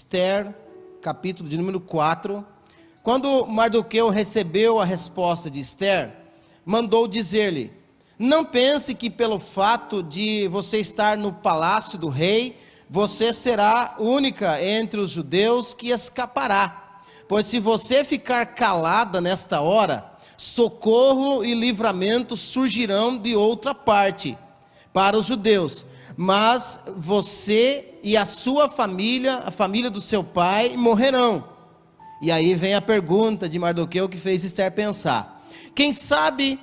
Esther, capítulo de número 4. Quando Mardoqueu recebeu a resposta de Esther, mandou dizer-lhe: não pense que pelo fato de você estar no palácio do rei, você será única entre os judeus que escapará. Pois se você ficar calada nesta hora, socorro e livramento surgirão de outra parte para os judeus. Mas você e a sua família, a família do seu pai, morrerão. E aí vem a pergunta de Mardoqueu que fez Esther pensar: quem sabe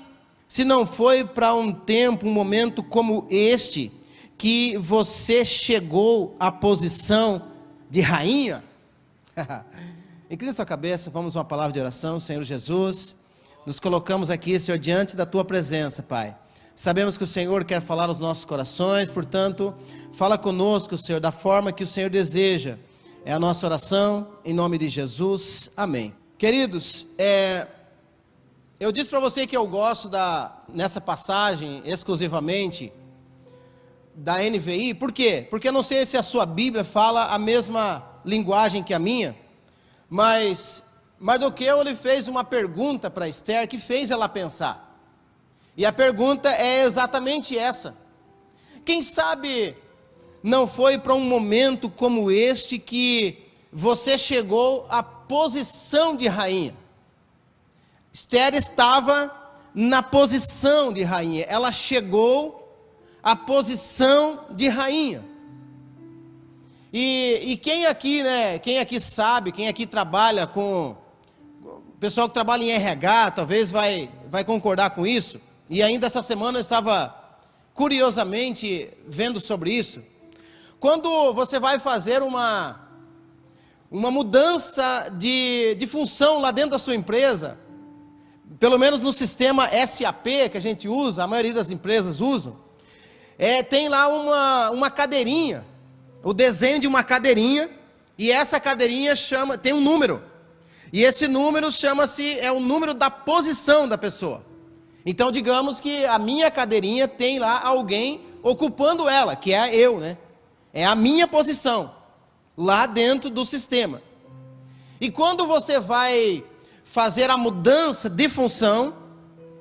se não foi para um tempo, um momento como este, que você chegou à posição de rainha? Inclina sua cabeça, vamos a uma palavra de oração. Senhor Jesus, nos colocamos aqui, Senhor, diante da Tua presença, Pai. Sabemos que o Senhor quer falar aos nossos corações, portanto, fala conosco, Senhor, da forma que o Senhor deseja. É a nossa oração, em nome de Jesus, amém. Queridos, eu disse para você que eu gosto nessa passagem, exclusivamente, da NVI. Por quê? Porque eu não sei se a sua Bíblia fala a mesma linguagem que a minha, mas Mardoqueu, ele fez uma pergunta para Esther que fez ela pensar. E a pergunta é exatamente essa: quem sabe não foi para um momento como este que você chegou à posição de rainha? Esther estava na posição de rainha, ela chegou à posição de rainha. E quem aqui, quem aqui sabe, quem aqui trabalha com o pessoal que trabalha em RH, talvez vai concordar com isso. E ainda essa semana eu estava curiosamente vendo sobre isso. Quando você vai fazer uma mudança de função lá dentro da sua empresa, pelo menos no sistema SAP que a gente usa, a maioria das empresas usam, tem lá uma cadeirinha, o desenho de uma cadeirinha, e essa cadeirinha tem um número, e esse número é o número da posição da pessoa. Então digamos que a minha cadeirinha tem lá alguém ocupando ela, que é eu, é a minha posição, lá dentro do sistema. E quando você vai fazer a mudança de função,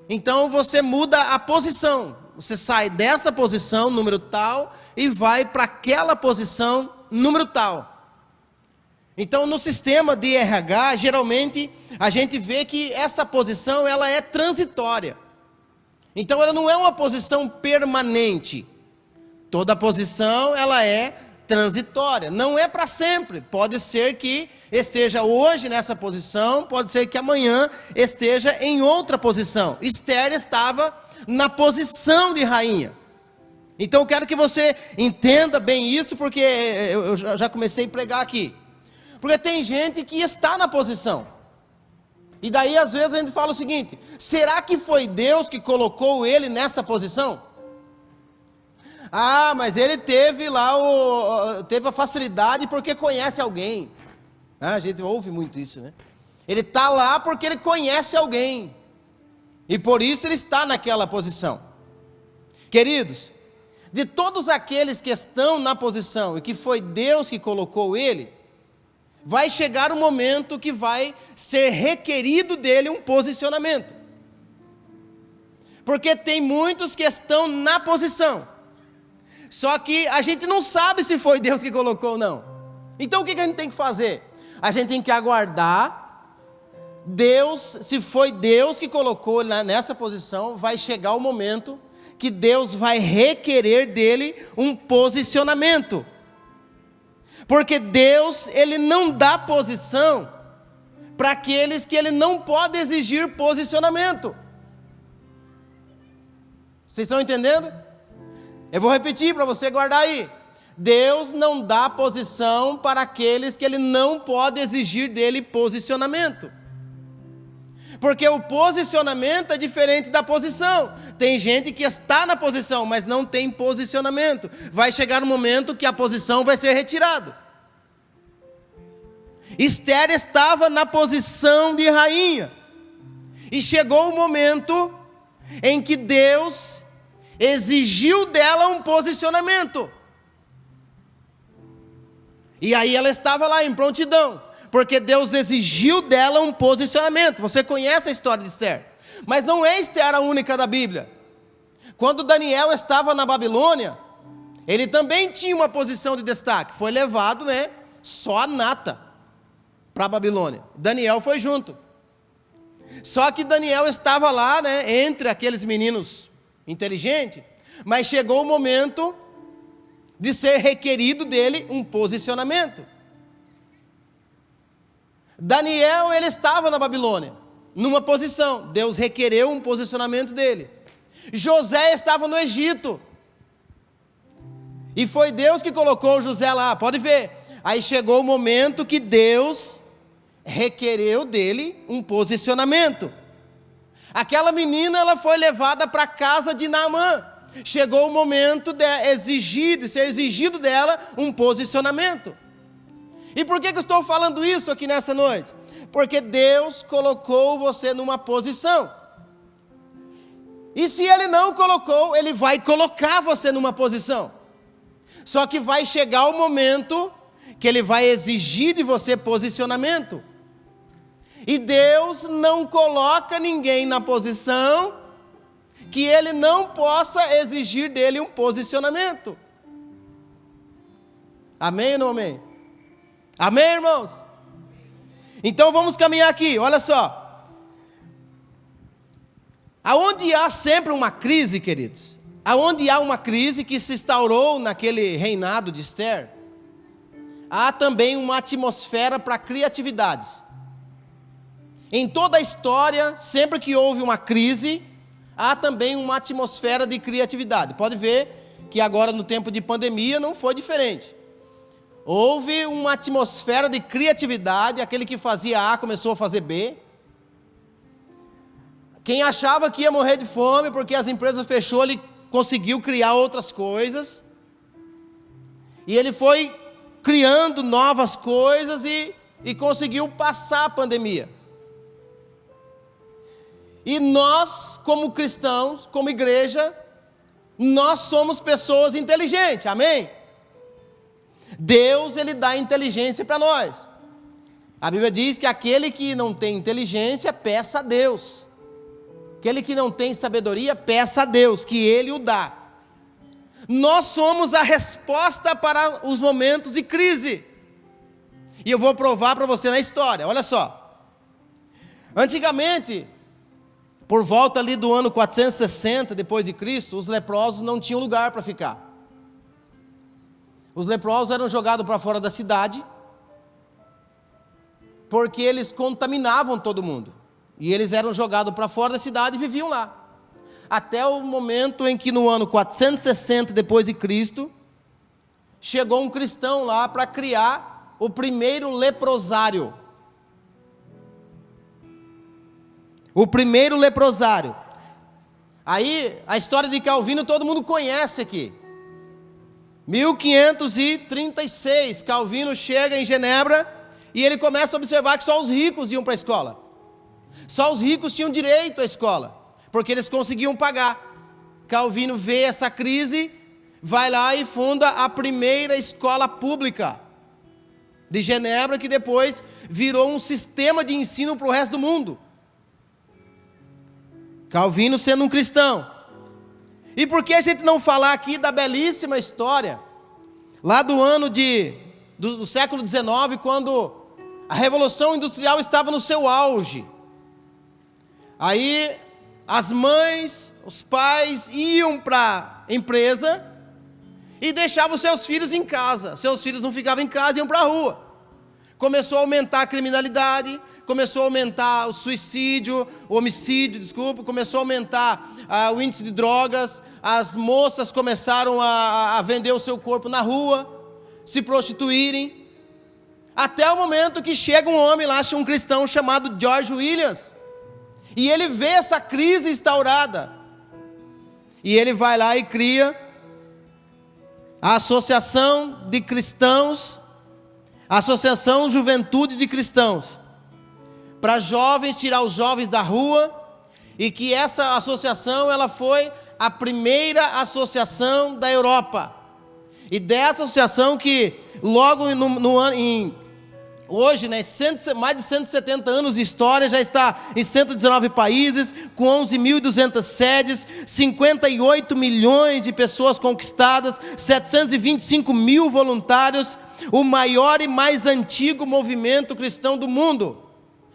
então você muda a posição, você sai dessa posição, número tal, e vai para aquela posição, número tal. Então no sistema de RH, geralmente a gente vê que essa posição ela é transitória. Então ela não é uma posição permanente. Toda posição ela é transitória, não é para sempre. Pode ser que esteja hoje nessa posição, pode ser que amanhã esteja em outra posição. Esther estava na posição de rainha. Então eu quero que você entenda bem isso, porque eu já comecei a pregar aqui. Porque tem gente que está na posição. E daí às vezes a gente fala o seguinte: será que foi Deus que colocou ele nessa posição? Ah, mas ele teve a facilidade porque conhece alguém. A gente ouve muito isso, Ele está lá porque ele conhece alguém. E por isso ele está naquela posição. Queridos, de todos aqueles que estão na posição e que foi Deus que colocou ele, vai chegar um momento que vai ser requerido dele um posicionamento. Porque tem muitos que estão na posição, só que a gente não sabe se foi Deus que colocou ou não. Então o que a gente tem que fazer? A gente tem que aguardar Deus. Se foi Deus que colocou nessa posição, vai chegar o momento que Deus vai requerer dele um posicionamento. Porque Deus, ele não dá posição para aqueles que ele não pode exigir posicionamento. Vocês estão entendendo? Eu vou repetir para você guardar aí. Deus não dá posição para aqueles que ele não pode exigir dele posicionamento. Porque o posicionamento é diferente da posição. Tem gente que está na posição, mas não tem posicionamento. Vai chegar um momento que a posição vai ser retirada. Esther estava na posição de rainha. E chegou o momento em que Deus exigiu dela um posicionamento. E aí ela estava lá em prontidão, porque Deus exigiu dela um posicionamento. Você conhece a história de Esther. Mas não é Esther a única da Bíblia. Quando Daniel estava na Babilônia, ele também tinha uma posição de destaque. Foi levado, só a nata para a Babilônia. Daniel foi junto. Só que Daniel estava lá, entre aqueles meninos inteligentes, mas chegou o momento de ser requerido dele um posicionamento. Daniel, ele estava na Babilônia, numa posição. Deus requereu um posicionamento dele. José estava no Egito. E foi Deus que colocou José lá, pode ver. Aí chegou o momento que Deus requereu dele um posicionamento. Aquela menina, ela foi levada para a casa de Naamã. Chegou o momento de ser exigido dela um posicionamento. E por que eu estou falando isso aqui nessa noite? Porque Deus colocou você numa posição. E se Ele não colocou, Ele vai colocar você numa posição. Só que vai chegar o momento que Ele vai exigir de você posicionamento. E Deus não coloca ninguém na posição que Ele não possa exigir dele um posicionamento. Amém ou não amém? Amém, irmãos? Então vamos caminhar aqui, olha só. Aonde há sempre uma crise, queridos, aonde há uma crise que se instaurou naquele reinado de Esther, há também uma atmosfera para criatividades. Em toda a história, sempre que houve uma crise, há também uma atmosfera de criatividade. Pode ver que agora no tempo de pandemia não foi diferente. Houve uma atmosfera de criatividade, aquele que fazia A começou a fazer B. Quem achava que ia morrer de fome porque as empresas fechou, ele conseguiu criar outras coisas. E ele foi criando novas coisas e conseguiu passar a pandemia. E nós, como cristãos, como igreja, nós somos pessoas inteligentes, amém? Deus, Ele dá inteligência para nós. A Bíblia diz que aquele que não tem inteligência, peça a Deus. Aquele que não tem sabedoria, peça a Deus, que Ele o dá. Nós somos a resposta para os momentos de crise. E eu vou provar para você na história, olha só. Antigamente, por volta ali do ano 460 depois de Cristo, os leprosos não tinham lugar para ficar. Os leprosos eram jogados para fora da cidade, porque eles contaminavam todo mundo. E eles eram jogados para fora da cidade e viviam lá. Até o momento em que no ano 460 depois de Cristo, chegou um cristão lá para criar o primeiro leprosário. O primeiro leprosário. Aí, a história de Calvino todo mundo conhece aqui. 1536, Calvino chega em Genebra e ele começa a observar que só os ricos iam para a escola. Só os ricos tinham direito à escola, porque eles conseguiam pagar. Calvino vê essa crise, vai lá e funda a primeira escola pública de Genebra, que depois virou um sistema de ensino para o resto do mundo. Calvino sendo um cristão. E por que a gente não falar aqui da belíssima história, lá do ano do século XIX, quando a Revolução Industrial estava no seu auge. Aí as mães, os pais iam para a empresa e deixavam seus filhos em casa. Seus filhos não ficavam em casa, iam para a rua. Começou a aumentar a criminalidade, começou a aumentar o suicídio, o homicídio, começou a aumentar o índice de drogas, as moças começaram a vender o seu corpo na rua, se prostituírem, até o momento que chega um homem lá, um cristão chamado George Williams, e ele vê essa crise instaurada, e ele vai lá e cria a Associação de Cristãos, a Associação Juventude de Cristãos, para jovens, tirar os jovens da rua, e que essa associação, ela foi a primeira associação da Europa, e dessa associação que logo hoje, né, mais de 170 anos de história, já está em 119 países, com 11.200 sedes, 58 milhões de pessoas conquistadas, 725 mil voluntários, o maior e mais antigo movimento cristão do mundo.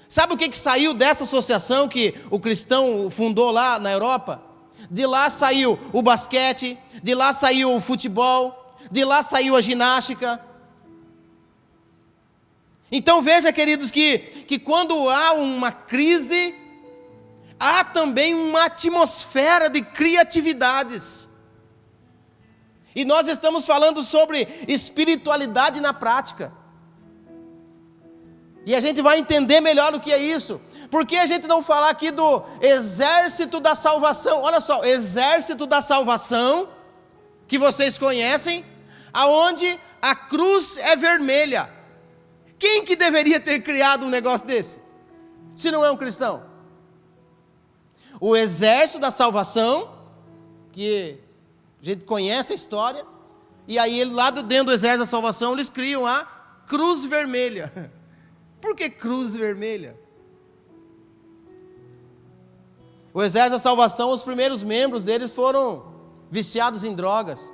Sabe o que saiu dessa associação que o cristão fundou lá na Europa? De lá saiu o basquete, de lá saiu o futebol, de lá saiu a ginástica. Então veja, queridos, que quando há uma crise, há também uma atmosfera de criatividades. E nós estamos falando sobre espiritualidade na prática. E a gente vai entender melhor o que é isso. Por que a gente não falar aqui do exército da salvação? Olha só, exército da salvação, que vocês conhecem, aonde a cruz é vermelha. Quem que deveria ter criado um negócio desse? Se não é um cristão? O exército da salvação, que a gente conhece a história, e aí lá dentro do exército da salvação eles criam a cruz vermelha. Por que cruz vermelha? O exército da salvação, os primeiros membros deles foram viciados em drogas.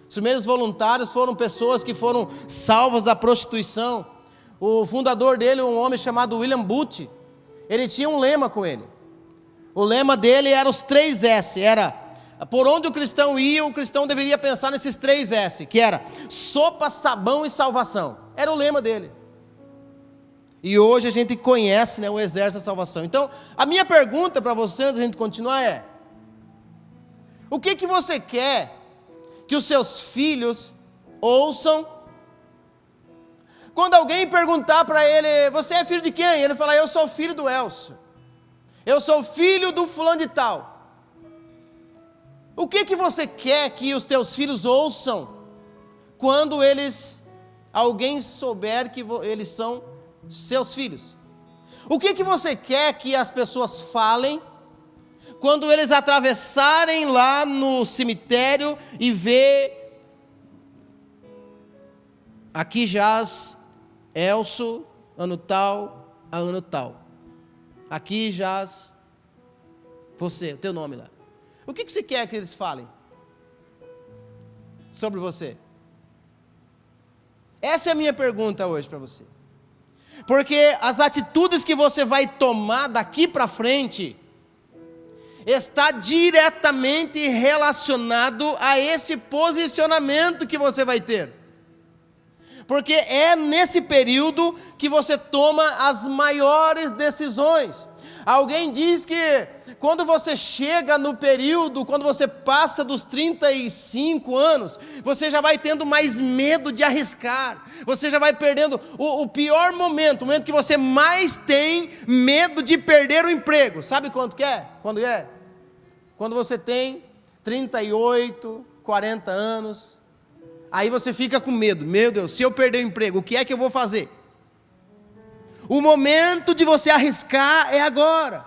Os primeiros voluntários foram pessoas que foram salvas da prostituição. O fundador dele, um homem chamado William Booth, ele tinha um lema com ele. O lema dele era os 3 S, era por onde o cristão ia, o cristão deveria pensar nesses 3 S, que era sopa, sabão e salvação. Era o lema dele. E hoje a gente conhece, né, o exército da salvação. Então, a minha pergunta para você, antes da gente continuar, é: o que você quer que os seus filhos ouçam? Quando alguém perguntar para ele: você é filho de quem? Ele fala: eu sou filho do Elcio. Eu sou filho do fulano de tal. O que você quer que os teus filhos ouçam quando alguém souber que eles são seus filhos? O que você quer que as pessoas falem quando eles atravessarem lá no cemitério e ver: aqui jaz Elcio, ano tal, a ano tal. Aqui jaz você, o teu nome lá. O que você quer que eles falem sobre você? Essa é a minha pergunta hoje para você. Porque as atitudes que você vai tomar daqui para frente está diretamente relacionado a esse posicionamento que você vai ter. Porque é nesse período que você toma as maiores decisões. Alguém diz que quando você chega no período, quando você passa dos 35 anos, você já vai tendo mais medo de arriscar. Você já vai perdendo o pior momento, o momento que você mais tem medo de perder o emprego. Sabe quando é? Quando você tem 38, 40 anos. Aí você fica com medo. Meu Deus, se eu perder o emprego, o que é que eu vou fazer? O momento de você arriscar é agora.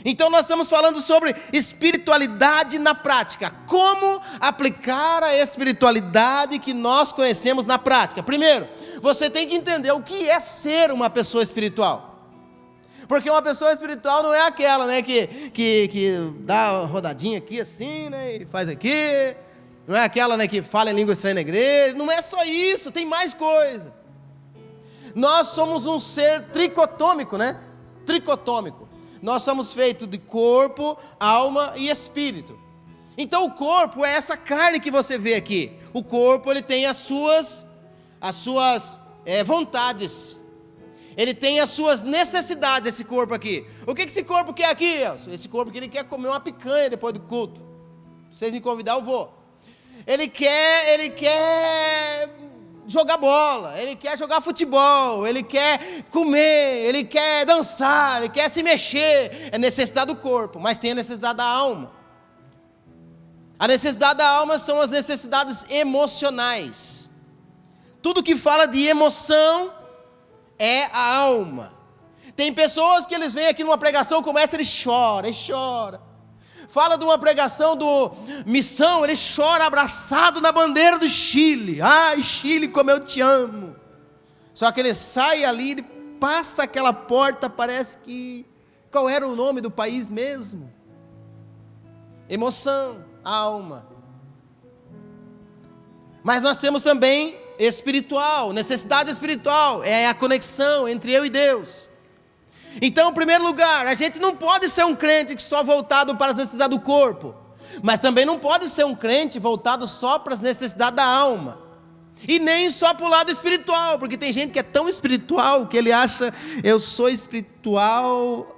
Então nós estamos falando sobre espiritualidade na prática. Como aplicar a espiritualidade que nós conhecemos na prática? Primeiro, você tem que entender o que é ser uma pessoa espiritual. Porque uma pessoa espiritual não é aquela, né, que dá uma rodadinha aqui assim, né, e faz aqui. Não é aquela, né, que fala em língua estranha na igreja. Não é só isso, tem mais coisa. Nós somos um ser tricotômico, né? Tricotômico. Nós somos feitos de corpo, alma e espírito. Então o corpo é essa carne que você vê aqui. O corpo, ele tem as suas vontades. Ele tem as suas necessidades, esse corpo aqui. O que esse corpo quer aqui, Elcio? Esse corpo aqui, ele quer comer uma picanha depois do culto. Se vocês me convidar, eu vou. Ele quer jogar bola, ele quer jogar futebol, ele quer comer, ele quer dançar, ele quer se mexer. É necessidade do corpo, mas tem a necessidade da alma. A necessidade da alma são as necessidades emocionais. Tudo que fala de emoção é a alma. Tem pessoas que eles vêm aqui numa pregação, começam, eles choram. fala de uma pregação do missão, ele chora abraçado na bandeira do Chile. Ai, Chile, como eu te amo. Só que ele sai ali, ele passa aquela porta, parece que... Qual era o nome do país mesmo? Emoção, alma. Mas nós temos também espiritual, necessidade espiritual, é a conexão entre eu e Deus. Então, em primeiro lugar, a gente não pode ser um crente que só voltado para as necessidades do corpo, mas também não pode ser um crente voltado só para as necessidades da alma, e nem só para o lado espiritual, porque tem gente que é tão espiritual que ele acha, eu sou espiritual,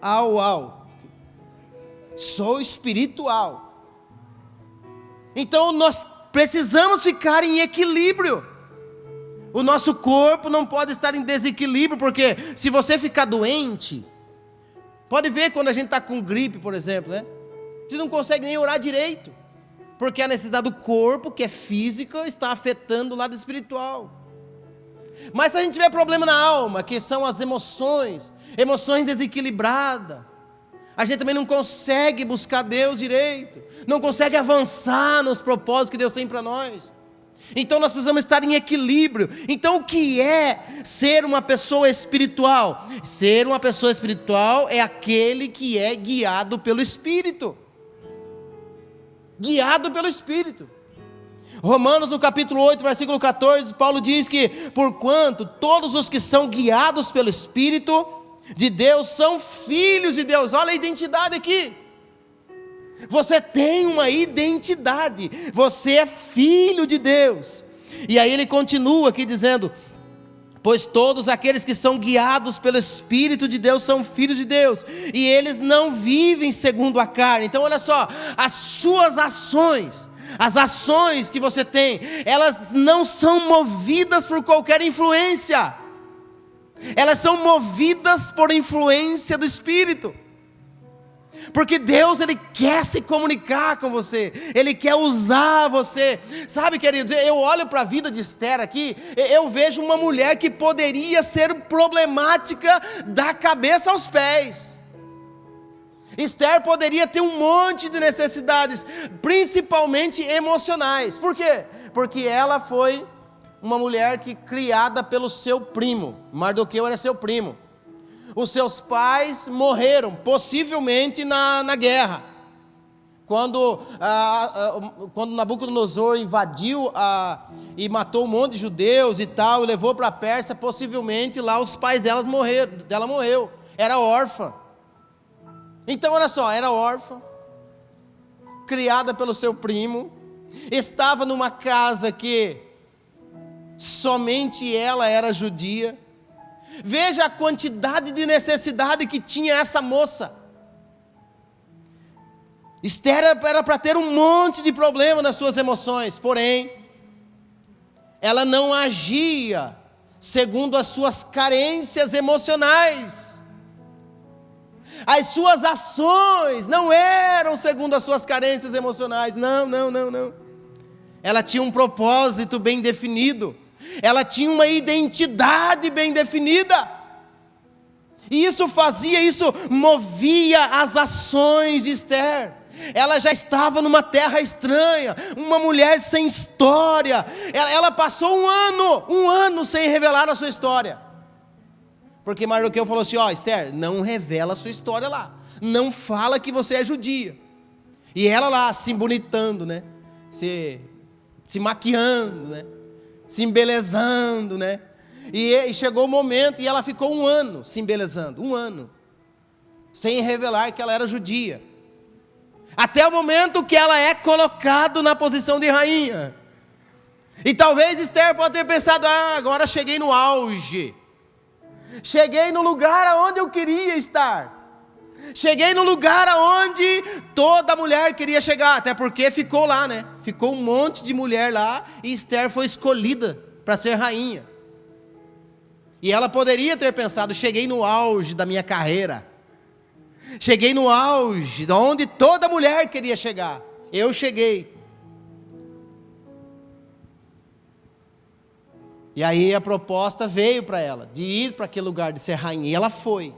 sou espiritual. Então nós precisamos ficar em equilíbrio. O nosso corpo não pode estar em desequilíbrio, porque se você ficar doente, pode ver quando a gente está com gripe, por exemplo, né? Você não consegue nem orar direito, porque a necessidade do corpo, que é física, está afetando o lado espiritual. Mas se a gente tiver problema na alma, que são as emoções desequilibradas, a gente também não consegue buscar Deus direito, não consegue avançar nos propósitos que Deus tem para nós. Então nós precisamos estar em equilíbrio. Então o que é ser uma pessoa espiritual? Ser uma pessoa espiritual é aquele que é guiado pelo Espírito. Guiado pelo Espírito. Romanos no capítulo 8, versículo 14, Paulo diz que porquanto todos os que são guiados pelo Espírito de Deus são filhos de Deus. Olha a identidade aqui. Você tem uma identidade, você é filho de Deus. E aí ele continua aqui dizendo, pois todos aqueles que são guiados pelo Espírito de Deus são filhos de Deus, e eles não vivem segundo a carne. Então olha só, as suas ações, as ações que você tem, elas não são movidas por qualquer influência, elas são movidas por influência do Espírito. Porque Deus, Ele quer se comunicar com você, Ele quer usar você. Sabe, queridos, eu olho para a vida de Esther aqui, eu vejo uma mulher que poderia ser problemática da cabeça aos pés. Esther poderia ter um monte de necessidades, principalmente emocionais. Por quê? Porque ela foi uma mulher que criada pelo seu primo. Mardoqueu era seu primo. Os seus pais morreram, possivelmente na guerra. Quando Nabucodonosor invadiu e matou um monte de judeus e tal, e levou para a Pérsia, possivelmente lá os pais dela morreu. Era órfã. Então olha só, era órfã, criada pelo seu primo, estava numa casa que somente ela era judia. Veja a quantidade de necessidade que tinha essa moça. Esther era para ter um monte de problema nas suas emoções, porém, ela não agia segundo as suas carências emocionais. As suas ações não eram segundo as suas carências emocionais, não. Ela tinha um propósito bem definido. Ela tinha uma identidade bem definida, e isso movia as ações de Esther. Ela já estava numa terra estranha, uma mulher sem história. Ela passou um ano sem revelar a sua história, porque Mardoqueu falou assim, Esther, não revela a sua história lá, não fala que você é judia. E ela lá se bonitando, né? Se maquiando, né? Se embelezando, né? E chegou o momento, e ela ficou um ano se embelezando, sem revelar que ela era judia, até o momento que ela é colocada na posição de rainha. E talvez Esther pode ter pensado, agora cheguei no auge, cheguei no lugar aonde eu queria estar, cheguei no lugar aonde toda mulher queria chegar, até porque ficou lá, né? Ficou um monte de mulher lá, e Esther foi escolhida para ser rainha. E ela poderia ter pensado, cheguei no auge da minha carreira, cheguei no auge, onde toda mulher queria chegar, eu cheguei. E aí a proposta veio para ela, de ir para aquele lugar de ser rainha, e ela foi.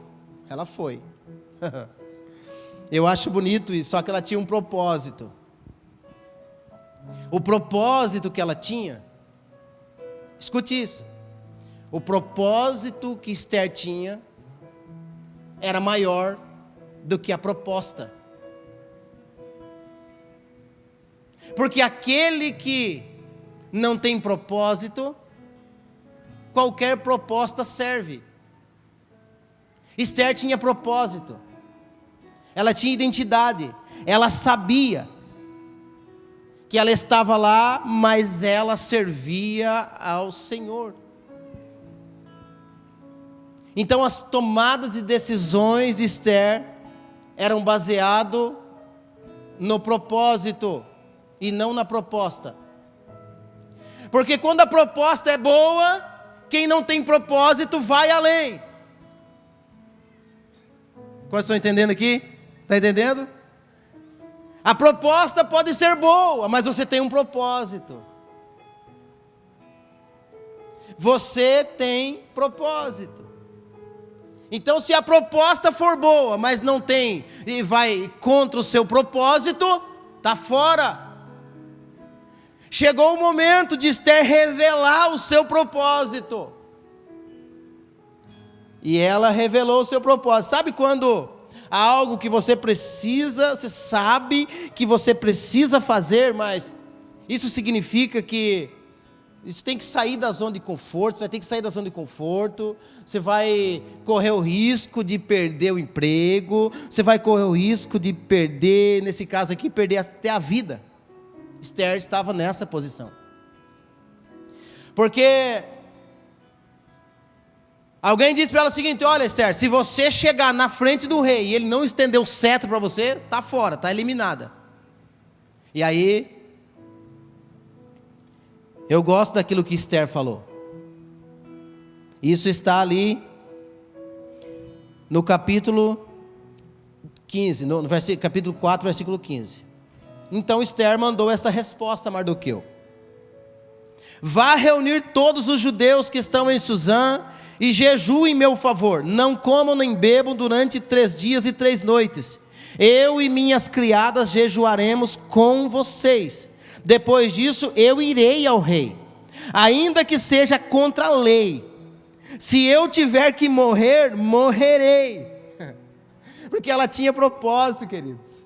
Eu acho bonito isso, só que ela tinha um propósito. O propósito que ela tinha, escute isso, o propósito que Esther tinha era maior do que a proposta. Porque aquele que não tem propósito, qualquer proposta serve. Esther tinha propósito, ela tinha identidade, ela sabia que ela estava lá, mas ela servia ao Senhor. Então as tomadas de decisões de Esther eram baseadas no propósito e não na proposta. Porque quando a proposta é boa, quem não tem propósito vai além. Quantos estão entendendo aqui? Está entendendo? A proposta pode ser boa, mas você tem um propósito. Você tem propósito. Então, se a proposta for boa, mas não tem, e vai contra o seu propósito, está fora. Chegou o momento de Esther revelar o seu propósito. E ela revelou o seu propósito. Sabe quando há algo que você precisa, você sabe que você precisa fazer, mas isso significa que isso tem que sair da zona de conforto, você vai ter que sair da zona de conforto, você vai correr o risco de perder o emprego, você vai correr o risco de perder, nesse caso aqui, perder até a vida. Esther estava nessa posição. Porque alguém disse para ela o seguinte: olha, Esther, se você chegar na frente do rei e ele não estender o cetro para você, está fora, está eliminada. E aí, eu gosto daquilo que Esther falou. Isso está ali no capítulo 15, no capítulo 4, versículo 15. Então Esther mandou essa resposta a Mardoqueu: vá reunir todos os judeus que estão em Suzã e jejuem em meu favor, não comam nem bebam durante 3 dias e 3 noites. Eu e minhas criadas jejuaremos com vocês. Depois disso eu irei ao rei, ainda que seja contra a lei. Se eu tiver que morrer, morrerei. Porque ela tinha propósito, queridos.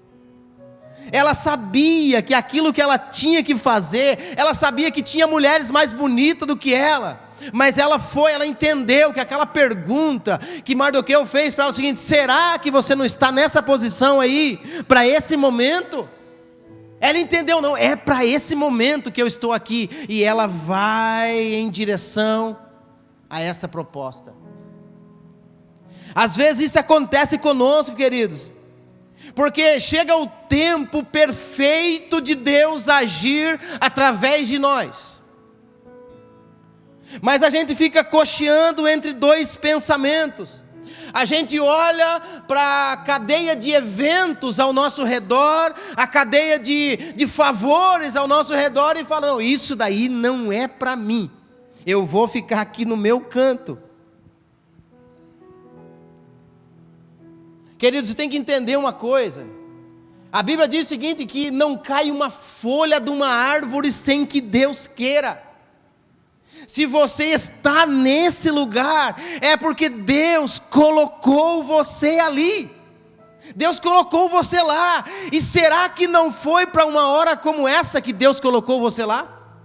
Ela sabia que aquilo que ela tinha que fazer, ela sabia que tinha mulheres mais bonitas do que ela, mas ela entendeu que aquela pergunta que Mardoqueu fez para ela é o seguinte: será que você não está nessa posição aí, para esse momento? Ela entendeu, não, é para esse momento que eu estou aqui, e ela vai em direção a essa proposta. Às vezes isso acontece conosco, queridos, porque chega o tempo perfeito de Deus agir através de nós, mas a gente fica cocheando entre 2 pensamentos. A gente olha para a cadeia de eventos ao nosso redor, a cadeia de favores ao nosso redor e fala: não, isso daí não é para mim, eu vou ficar aqui no meu canto. Queridos, você tem que entender uma coisa. A Bíblia diz o seguinte, que não cai uma folha de uma árvore sem que Deus queira. Se você está nesse lugar, é porque Deus colocou você ali. Deus colocou você lá. E será que não foi para uma hora como essa que Deus colocou você lá?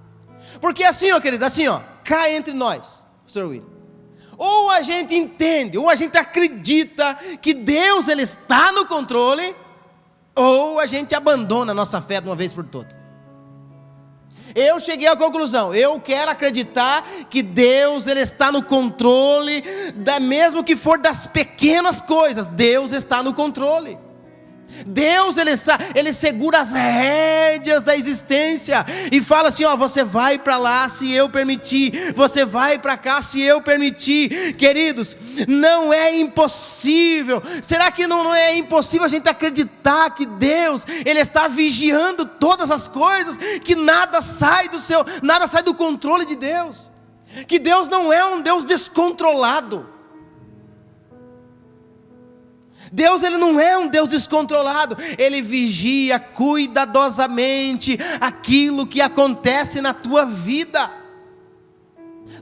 Porque assim, ó, querido, assim, ó, cá entre nós, Sr. William, ou a gente entende, ou a gente acredita que Deus, Ele está no controle, ou a gente abandona a nossa fé de uma vez por todas. Eu cheguei à conclusão, eu quero acreditar que Deus, Ele está no controle, mesmo que for das pequenas coisas, Deus está no controle. Deus, Ele segura as rédeas da existência e fala assim: ó, você vai para lá se eu permitir, você vai para cá se eu permitir. Queridos, não é impossível. Será que não é impossível a gente acreditar que Deus, Ele está vigiando todas as coisas, que nada sai do controle de Deus, que Deus não é um Deus descontrolado. Deus, ele não é um Deus descontrolado, ele vigia cuidadosamente aquilo que acontece na tua vida.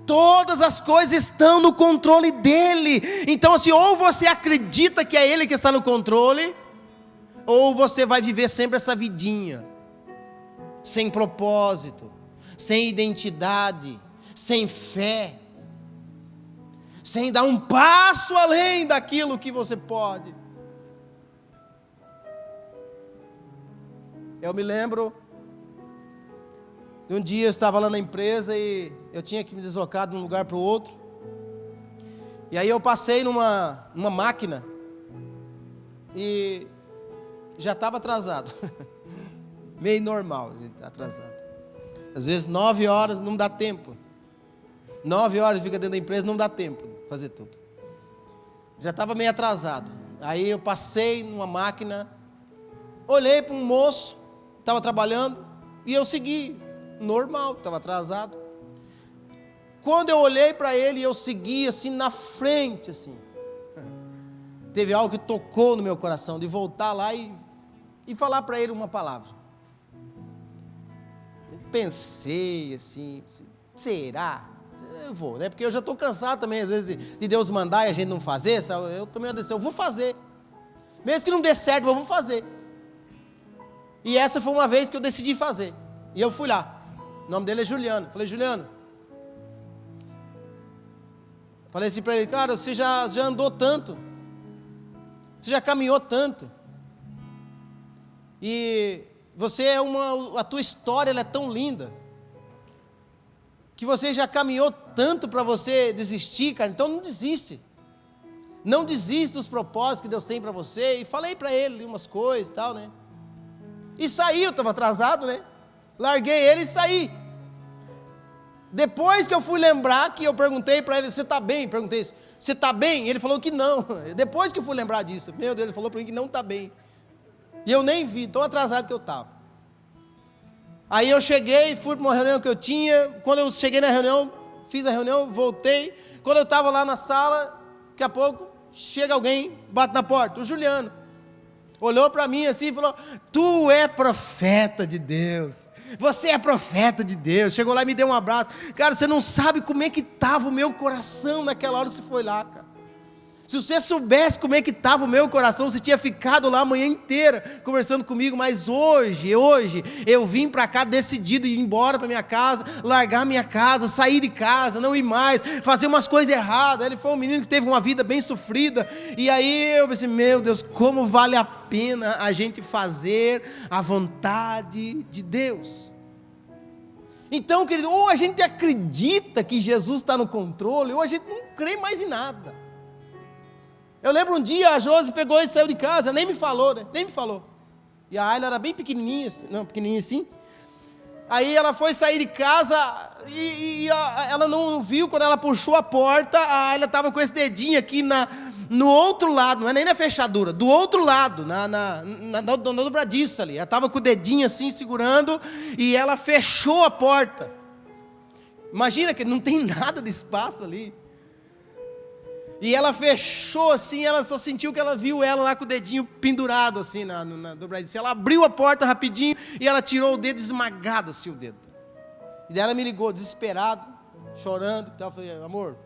Todas as coisas estão no controle dele. Então assim, ou você acredita que é ele que está no controle, ou você vai viver sempre essa vidinha, sem propósito, sem identidade, sem fé, sem dar um passo além daquilo que você pode. Eu me lembro de um dia eu estava lá na empresa e eu tinha que me deslocar de um lugar para o outro. E aí eu passei numa máquina e já estava atrasado. Meio normal, atrasado. Às vezes 9 horas não dá tempo. 9 horas fica dentro da empresa, não dá tempo de fazer tudo. Já estava meio atrasado. Aí eu passei numa máquina, olhei para um moço, estava trabalhando, e eu segui, normal, estava atrasado. Quando eu olhei para ele, eu segui assim na frente, assim. Teve algo que tocou no meu coração, de voltar lá e falar para ele uma palavra. Eu pensei assim, será? Eu vou, né? Porque eu já estou cansado também, às vezes, de Deus mandar e a gente não fazer. Sabe? Eu tomei uma decisão, eu vou fazer. Mesmo que não dê certo, eu vou fazer. E essa foi uma vez que eu decidi fazer. E eu fui lá. O nome dele é Juliano. Falei, Juliano. Falei assim para ele, cara, você já andou tanto. Você já caminhou tanto. E você é a tua história ela é tão linda. Que você já caminhou tanto para você desistir, cara. Então não desiste. Não desista dos propósitos que Deus tem para você. E falei para ele umas coisas e tal, né? E saí, eu estava atrasado, né? Larguei ele e saí. Depois que eu fui lembrar que eu perguntei para ele, você está bem? Perguntei isso. Você está bem? Ele falou que não. Depois que eu fui lembrar disso, meu Deus, ele falou para mim que não está bem. E eu nem vi, tão atrasado que eu estava. Aí eu cheguei, fui para uma reunião que eu tinha. Quando eu cheguei na reunião, fiz a reunião, voltei. Quando eu estava lá na sala, daqui a pouco, chega alguém, bate na porta, o Juliano. Olhou para mim assim e falou, tu é profeta de Deus. Você é profeta de Deus. Chegou lá e me deu um abraço. Cara, você não sabe como é que estava o meu coração naquela hora que você foi lá, cara. Se você soubesse como é que estava o meu coração, você tinha ficado lá a manhã inteira conversando comigo, mas hoje eu vim para cá decidido ir embora para minha casa, largar minha casa, sair de casa, não ir mais, fazer umas coisas erradas. Ele foi um menino que teve uma vida bem sofrida, e aí eu pensei, meu Deus, como vale a pena a gente fazer a vontade de Deus. Então, querido, ou a gente acredita que Jesus está no controle, ou a gente não crê mais em nada. Eu lembro um dia a Josi pegou e saiu de casa, nem me falou, né? Nem me falou. E a Ayla era bem pequenininha, pequenininha assim. Aí ela foi sair de casa e ela não viu, quando ela puxou a porta, a Ayla estava com esse dedinho aqui no outro lado, não é nem na fechadura, do outro lado, na dobradiça ali. Ela estava com o dedinho assim, segurando, e ela fechou a porta. Imagina que não tem nada de espaço ali. E ela fechou assim, ela só sentiu que ela viu ela lá com o dedinho pendurado assim na dobradiça. Ela abriu a porta rapidinho e ela tirou o dedo esmagado assim o dedo. E daí ela me ligou desesperado, chorando e tal. Eu falei, amor,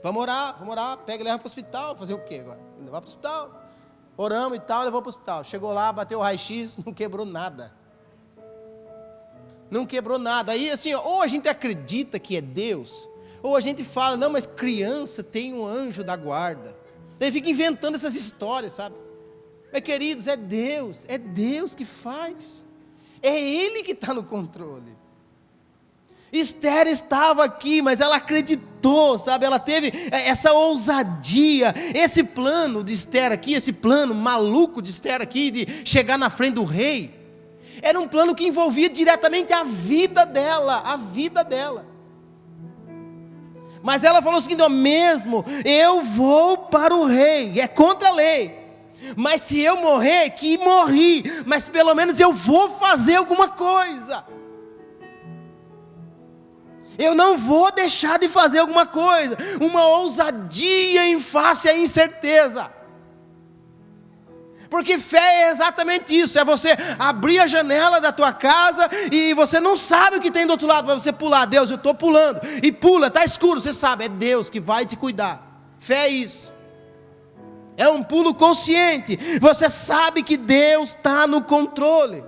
vamos orar, pega e leva para o hospital. Fazer o quê agora? Levar para o hospital. Oramos e tal, levou para o hospital. Chegou lá, bateu o raio-x, não quebrou nada. Não quebrou nada. Aí assim, ou a gente acredita que é Deus, ou a gente fala, não, mas criança tem um anjo da guarda. Ele fica inventando essas histórias, sabe? Mas queridos, é Deus que faz. É Ele que está no controle. Esther estava aqui, mas ela acreditou, sabe? Ela teve essa ousadia, esse plano de Esther aqui, esse plano maluco de Esther aqui, de chegar na frente do rei. Era um plano que envolvia diretamente a vida dela, Mas ela falou o seguinte, mesmo eu vou para o rei, é contra a lei, mas se eu morrer, que morri, mas pelo menos eu vou fazer alguma coisa. Eu não vou deixar de fazer alguma coisa, uma ousadia em face à incerteza. Porque fé é exatamente isso, é você abrir a janela da tua casa e você não sabe o que tem do outro lado, mas você pular. Deus, eu estou pulando, e pula, está escuro, você sabe, é Deus que vai te cuidar. Fé é isso, é um pulo consciente, você sabe que Deus está no controle.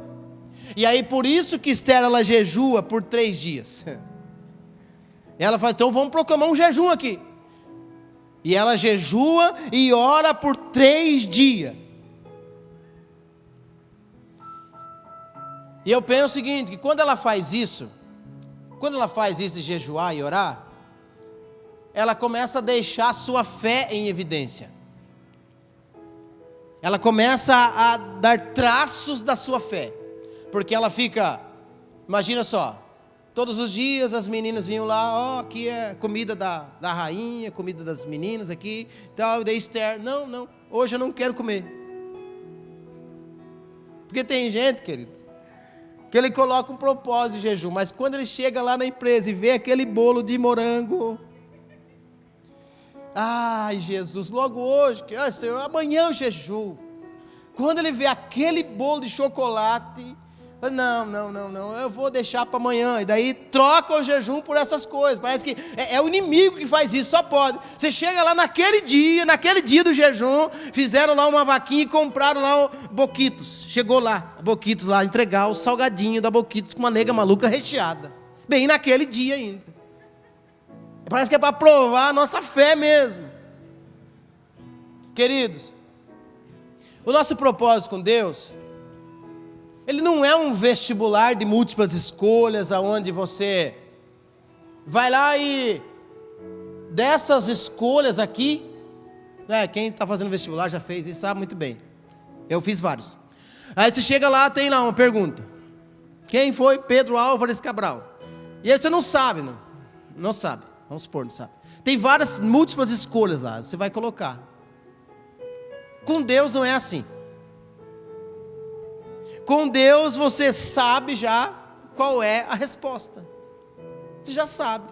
E aí por isso que Esther, ela jejua por 3 dias. Ela fala, então vamos proclamar um jejum aqui. E ela jejua e ora por 3 dias. E eu penso o seguinte, que quando ela faz isso de jejuar e orar, ela começa a deixar a sua fé em evidência. Ela começa a dar traços da sua fé. Porque ela fica, imagina só, todos os dias as meninas vinham lá, aqui é comida da rainha, comida das meninas aqui, tal, e daí Esther, não, hoje eu não quero comer. Porque tem gente, queridos, que ele coloca um propósito de jejum, mas quando ele chega lá na empresa e vê aquele bolo de morango, ai Jesus, logo hoje, Senhor, amanhã eu jejum. Quando ele vê aquele bolo de chocolate, não, eu vou deixar para amanhã. E daí troca o jejum por essas coisas. Parece que é o inimigo que faz isso, só pode. Você chega lá naquele dia do jejum, fizeram lá uma vaquinha e compraram lá o Boquitos. Chegou lá, Boquitos lá, entregar o salgadinho da Boquitos com uma nega maluca recheada. Bem naquele dia ainda. Parece que é para provar a nossa fé mesmo. Queridos, o nosso propósito com Deus, ele não é um vestibular de múltiplas escolhas, aonde você vai lá e dessas escolhas aqui, quem está fazendo vestibular já fez isso, sabe muito bem. Eu fiz vários. Aí você chega lá, tem lá uma pergunta. Quem foi Pedro Álvares Cabral? E aí você não sabe, não sabe. Vamos supor, não sabe. Tem várias múltiplas escolhas lá, você vai colocar. Com Deus não é assim. Com Deus você sabe já qual é a resposta. Você já sabe.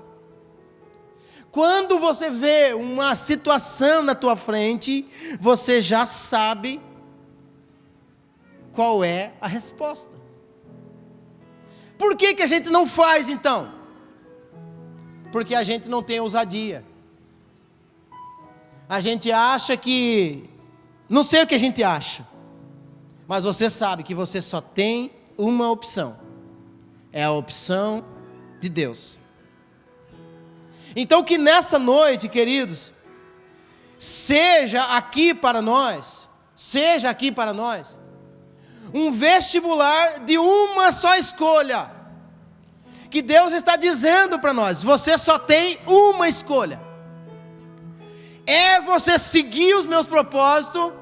Quando você vê uma situação na tua frente, você já sabe qual é a resposta. Por que a gente não faz então? Porque a gente não tem ousadia. A gente acha que... Não sei o que a gente acha. Mas você sabe que você só tem uma opção. É a opção de Deus. Então que nessa noite, queridos, seja aqui para nós, um vestibular de uma só escolha. Que Deus está dizendo para nós, você só tem uma escolha. É você seguir os meus propósitos,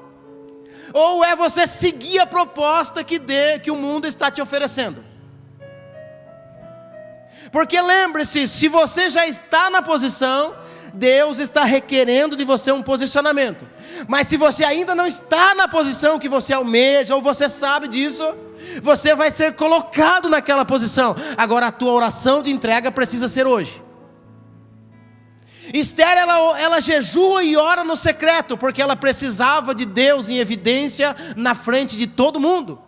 ou é você seguir a proposta que o mundo está te oferecendo. Porque lembre-se, se você já está na posição, Deus está requerendo de você um posicionamento. Mas se você ainda não está na posição que você almeja, ou você sabe disso, você vai ser colocado naquela posição. Agora a tua oração de entrega precisa ser hoje. Esther, ela jejua e ora no secreto, porque ela precisava de Deus em evidência na frente de todo mundo.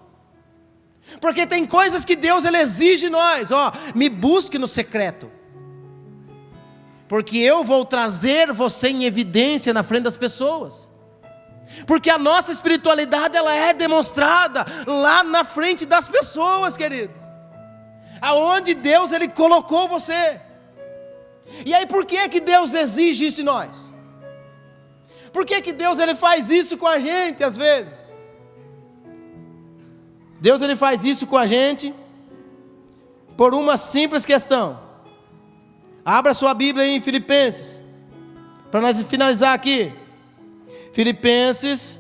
Porque tem coisas que Deus ele exige de nós, me busque no secreto. Porque eu vou trazer você em evidência na frente das pessoas. Porque a nossa espiritualidade ela é demonstrada lá na frente das pessoas, queridos. Aonde Deus ele colocou você. E aí por que Deus exige isso de nós? Por que Deus ele faz isso com a gente às vezes? Deus ele faz isso com a gente por uma simples questão. Abra sua Bíblia aí em Filipenses, para nós finalizar aqui. Filipenses,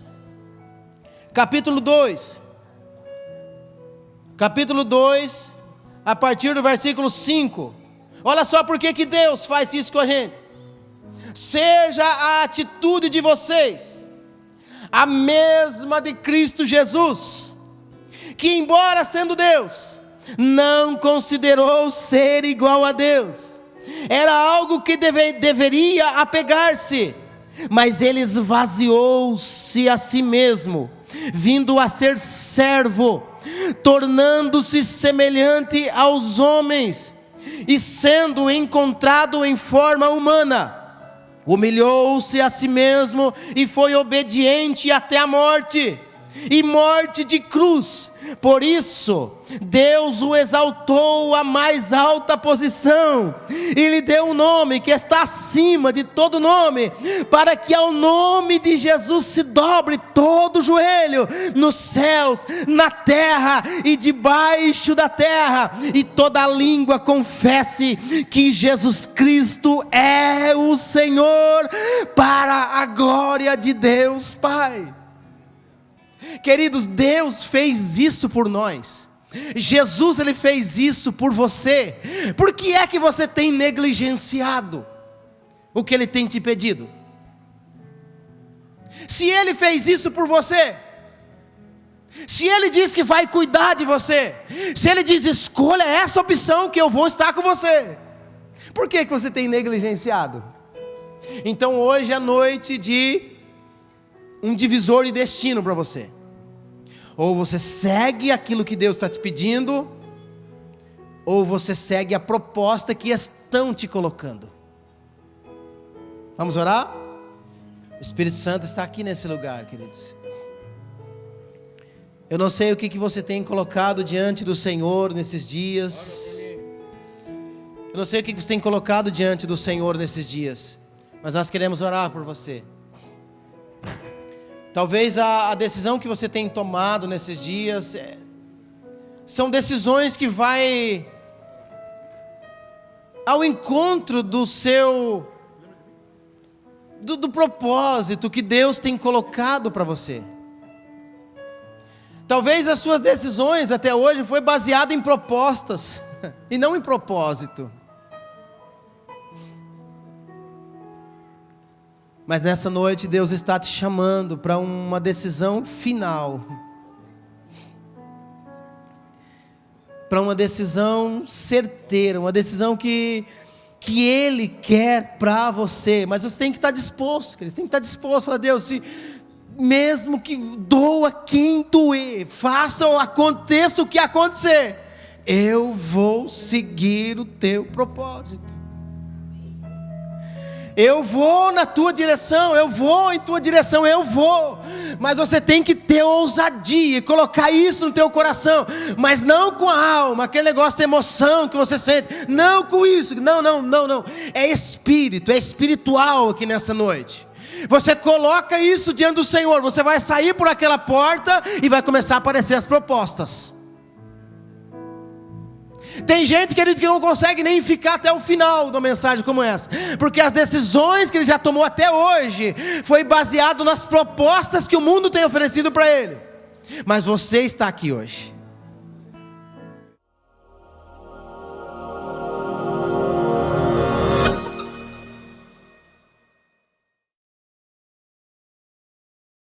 capítulo 2. Capítulo 2, a partir do versículo 5. Olha só por que Deus faz isso com a gente. Seja a atitude de vocês a mesma de Cristo Jesus, que embora sendo Deus, não considerou ser igual a Deus. Era algo que deveria apegar-se, mas ele esvaziou-se a si mesmo, vindo a ser servo, tornando-se semelhante aos homens, e sendo encontrado em forma humana, humilhou-se a si mesmo e foi obediente até a morte, e morte de cruz. Por isso Deus o exaltou à mais alta posição, e lhe deu um nome que está acima de todo nome, para que ao nome de Jesus se dobre todo o joelho, nos céus, na terra e debaixo da terra, e toda língua confesse que Jesus Cristo é o Senhor, para a glória de Deus Pai. Queridos, Deus fez isso por nós. Jesus, Ele fez isso por você. Por que é que você tem negligenciado o que Ele tem te pedido? Se Ele fez isso por você, se Ele diz que vai cuidar de você, se Ele diz, escolha essa opção que eu vou estar com você, por que você tem negligenciado? Então hoje é noite de um divisor de destino para você. Ou você segue aquilo que Deus está te pedindo, ou você segue a proposta que estão te colocando. Vamos orar? O Espírito Santo está aqui nesse lugar, queridos. Eu não sei o que você tem colocado diante do Senhor nesses dias. Eu não sei o que você tem colocado diante do Senhor nesses dias, mas nós queremos orar por você. Talvez a decisão que você tem tomado nesses dias são decisões que vai ao encontro do seu do propósito que Deus tem colocado para você. Talvez as suas decisões até hoje foi baseada em propostas e não em propósito. Mas nessa noite Deus está te chamando para uma decisão final, para uma decisão certeira, uma decisão que Ele quer para você. Mas você tem que estar disposto, você tem que estar disposto a falar, Deus, se, mesmo que doa quem doer, faça ou aconteça o que acontecer, eu vou seguir o teu propósito. Eu vou na tua direção, eu vou em tua direção, eu vou. Mas você tem que ter ousadia e colocar isso no teu coração. Mas não com a alma, aquele negócio de emoção que você sente. Não com isso, não. É espírito, é espiritual aqui nessa noite. Você coloca isso diante do Senhor, você vai sair por aquela porta e vai começar a aparecer as propostas. Tem gente, querido, que não consegue nem ficar até o final de uma mensagem como essa, porque as decisões que ele já tomou até hoje foi baseado nas propostas que o mundo tem oferecido para ele. Mas você está aqui hoje,